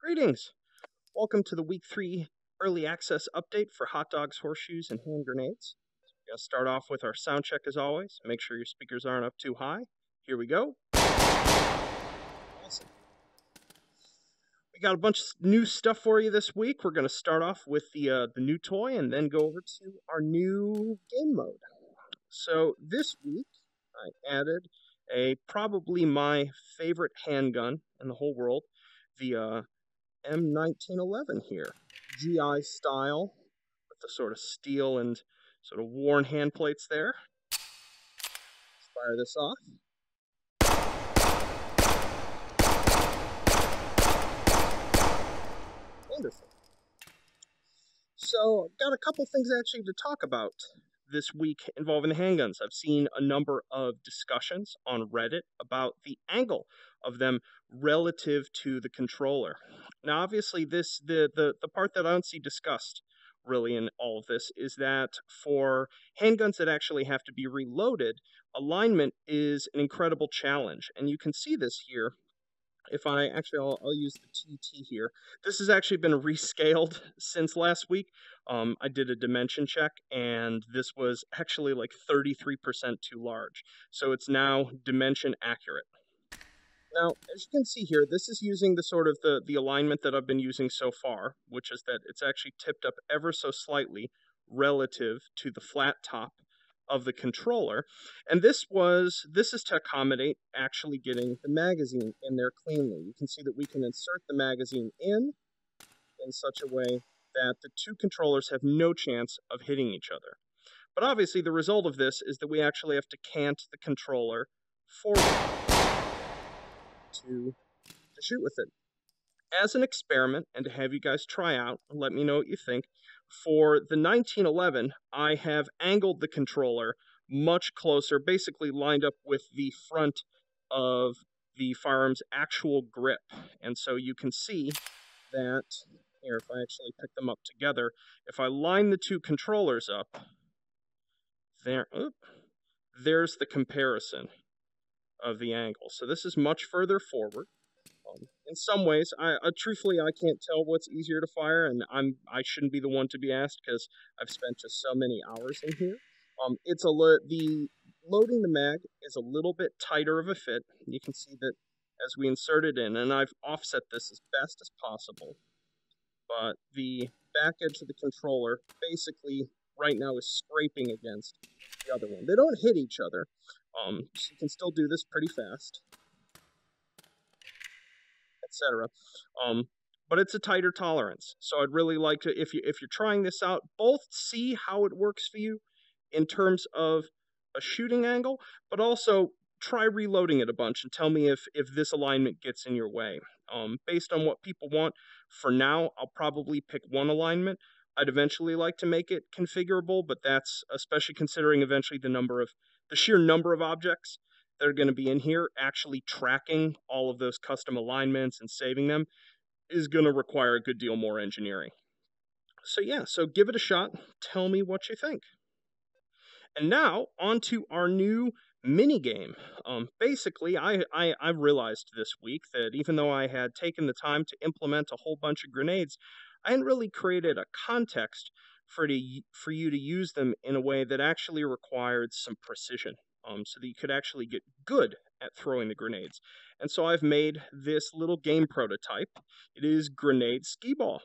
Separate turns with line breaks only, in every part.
Greetings! Welcome to the Week 3 Early Access Update for hot dogs, horseshoes, and hand grenades. We're going to start off with our sound check as always. Make sure your speakers aren't up too high. Here we go. Awesome. We got a bunch of new stuff for you this week. We're going to start off with the new toy and then go over to our new game mode. So this week, I added probably my favorite handgun in the whole world, the M1911 here, GI style, with the sort of steel and sort of worn hand plates there. Let's fire this off. Wonderful. So, I've got a couple things actually to talk about this week involving the handguns. I've seen a number of discussions on Reddit about the angle of them relative to the controller. Now, obviously, the part that I don't see discussed really in all of this is that for handguns that actually have to be reloaded, alignment is an incredible challenge. And you can see this here. If I actually, I'll use the TT here. This has actually been rescaled since last week. I did a dimension check, and this was actually like 33% too large. So it's now dimension accurate. Now, as you can see here, this is using the sort of the alignment that I've been using so far, which is that it's actually tipped up ever so slightly relative to the flat top of the controller. And this is to accommodate actually getting the magazine in there cleanly. You can see that we can insert the magazine in such a way that the two controllers have no chance of hitting each other. But obviously the result of this is that we actually have to cant the controller forward to shoot with it. As an experiment, and to have you guys try out, let me know what you think, for the 1911, I have angled the controller much closer, basically lined up with the front of the firearm's actual grip. And so you can see that, here, if I actually pick them up together, if I line the two controllers up, there's the comparison of the angle. So this is much further forward. In some ways, truthfully, I can't tell what's easier to fire, and I shouldn't be the one to be asked because I've spent just so many hours in here. The loading the mag is a little bit tighter of a fit. You can see that as we insert it in, and I've offset this as best as possible. But the back edge of the controller basically right now is scraping against the other one. They don't hit each other, so you can still do this pretty fast, etc. But it's a tighter tolerance. So I'd really like to, if you're trying this out, both see how it works for you in terms of a shooting angle, but also try reloading it a bunch and tell me if this alignment gets in your way. Based on what people want, for now, I'll probably pick one alignment. I'd eventually like to make it configurable, but that's especially considering eventually the sheer number of objects that are going to be in here. Actually tracking all of those custom alignments and saving them is going to require a good deal more engineering. So yeah, so give it a shot. Tell me what you think. And now, on to our new mini game. Basically, I realized this week that even though I had taken the time to implement a whole bunch of grenades, I hadn't really created a context for you to use them in a way that actually required some precision, so that you could actually get good at throwing the grenades. And so I've made this little game prototype. It is Grenade Skeeball.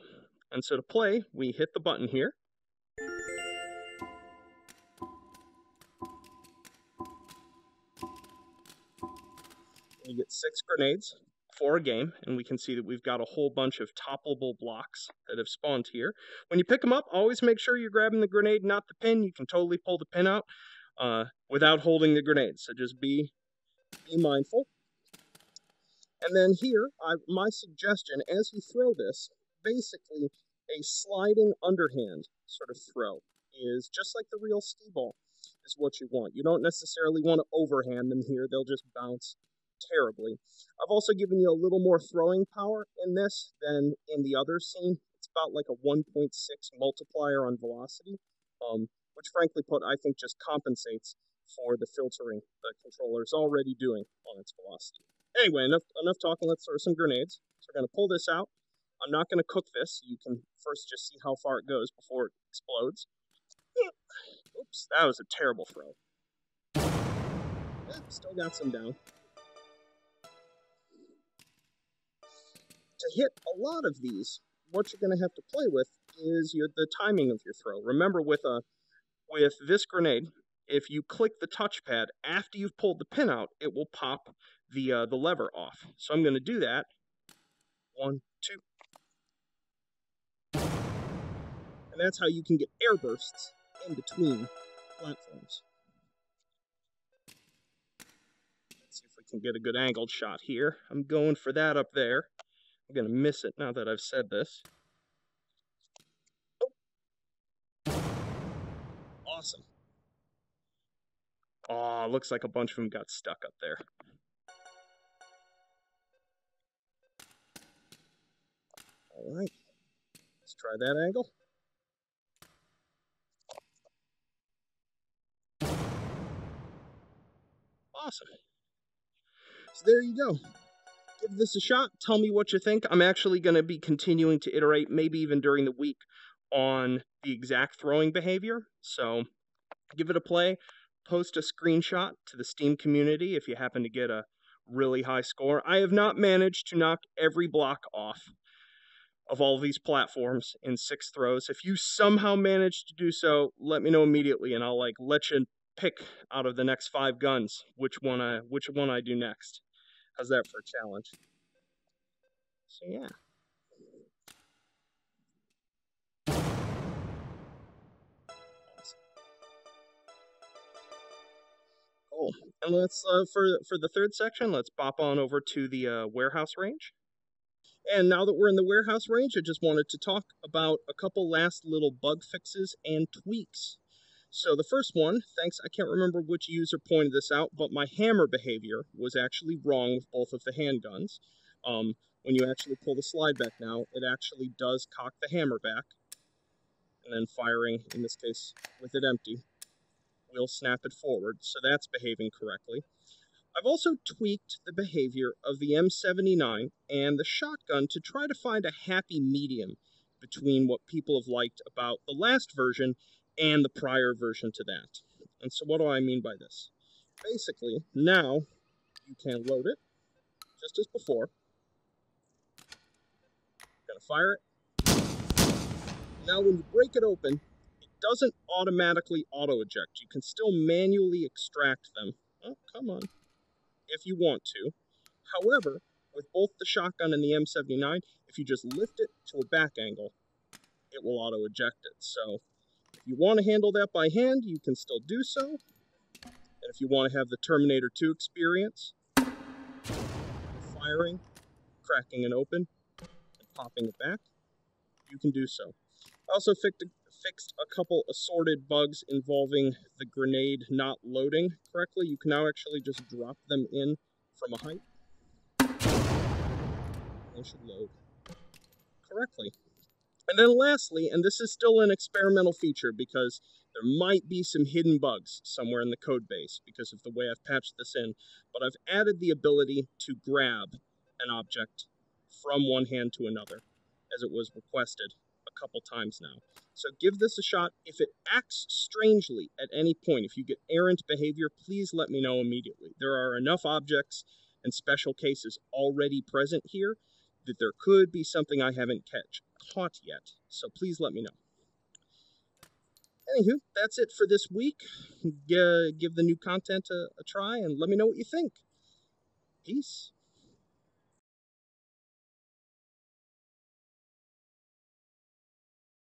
And so to play, we hit the button here. You get 6 grenades for a game, and we can see that we've got a whole bunch of toppleable blocks that have spawned here. When you pick them up, always make sure you're grabbing the grenade, not the pin. You can totally pull the pin out without holding the grenade, so just be mindful. And then here, my suggestion, as you throw this, basically a sliding underhand sort of throw is just like the real Skeeball is what you want. You don't necessarily want to overhand them here. They'll just bounce terribly. I've also given you a little more throwing power in this than in the other scene. It's about like a 1.6 multiplier on velocity, which frankly put, I think just compensates for the filtering the controller is already doing on its velocity. Anyway, enough talking. Let's throw some grenades. So we're going to pull this out. I'm not going to cook this. You can first just see how far it goes before it explodes. Oops, that was a terrible throw. Still got some down. To hit a lot of these, what you're going to have to play with is the timing of your throw. Remember, with this grenade, if you click the touchpad after you've pulled the pin out, it will pop the lever off. So I'm going to do that. 1, 2. And that's how you can get air bursts in between platforms. Let's see if we can get a good angled shot here. I'm going for that up there. I'm going to miss it now that I've said this. Oh. Awesome. Oh, looks like a bunch of them got stuck up there. All right. Let's try that angle. Awesome. So there you go. Give this a shot. Tell me what you think. I'm actually going to be continuing to iterate, maybe even during the week, on the exact throwing behavior. So give it a play. Post a screenshot to the Steam community if you happen to get a really high score. I have not managed to knock every block off of all of these platforms in 6 throws. If you somehow manage to do so, let me know immediately, and I'll let you pick out of the next 5 guns which one I do next. How's that for a challenge? So yeah. Awesome. Cool. And let's for the third section, let's bop on over to the warehouse range. And now that we're in the warehouse range, I just wanted to talk about a couple last little bug fixes and tweaks. So the first one, I can't remember which user pointed this out, but my hammer behavior was actually wrong with both of the handguns. When you actually pull the slide back now, it actually does cock the hammer back, and then firing, in this case with it empty, will snap it forward, so that's behaving correctly. I've also tweaked the behavior of the M79 and the shotgun to try to find a happy medium between what people have liked about the last version and the prior version to that. And so what do I mean by this? Basically, now you can load it, just as before. Gonna fire it. Now when you break it open, it doesn't automatically auto-eject. You can still manually extract them. Oh, come on. If you want to. However, with both the shotgun and the M79, if you just lift it to a back angle, it will auto-eject it. So if you want to handle that by hand, you can still do so. And if you want to have the Terminator 2 experience, firing, cracking it open, and popping it back, you can do so. I also fixed a couple assorted bugs involving the grenade not loading correctly. You can now actually just drop them in from a height. They should load correctly. And then lastly, and this is still an experimental feature because there might be some hidden bugs somewhere in the code base because of the way I've patched this in, but I've added the ability to grab an object from one hand to another, as it was requested a couple times now. So give this a shot. If it acts strangely at any point, if you get errant behavior, please let me know immediately. There are enough objects and special cases already present here that there could be something I haven't caught yet. So please let me know. Anywho, that's it for this week. Give the new content a try and let me know what you think. Peace.